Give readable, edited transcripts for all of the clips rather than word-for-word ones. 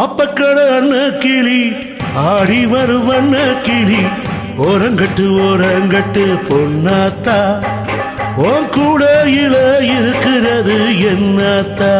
அப்பக்கட அண்ண கிளி ஆடி வருவண்ண கிளி ஓரங்கட்டு பொன்னாத்தா உன் கூடையில இருக்கிறது என்னத்தா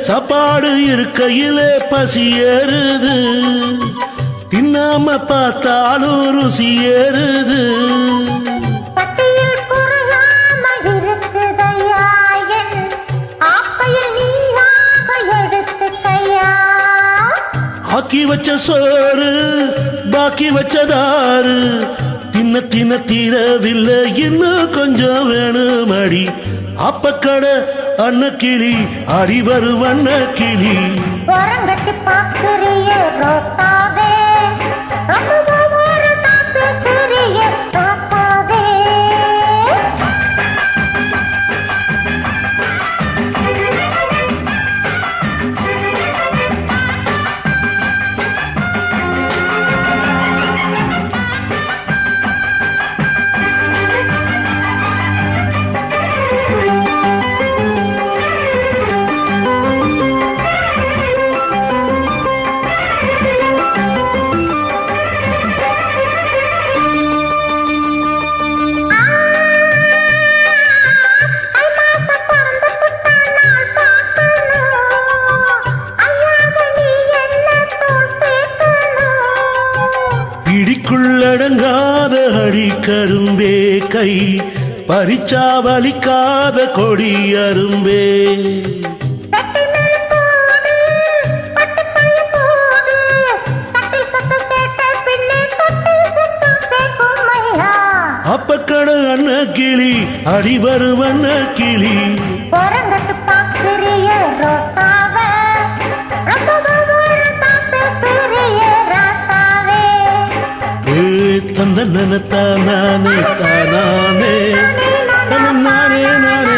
சாப்பாடு இருக்கையிலே பசி ஏறுது, தின்னாம பார்த்தாலும் ருசி ஏறுது. ஆக்கி வச்ச சோறு பாக்கி வச்சதாறு தின்ன தின்ன தீரவில்லை, இன்னும் கொஞ்சம் வேணுமடி. அப்பக்கட அன்ன கிளி அடி வரும் அன்ன கிளி வரங்கட்டி பாக்குறிய ரோசாவே பிடிக்குள்ளடங்காத அடி கரும்பே கை பறிச்சா வலிக்காத கொடி அரும்பே. அப்பக்கட அன்ன கிளி அடி வரும் அன்ன கிளி தந்த தானே தானே நானே நானே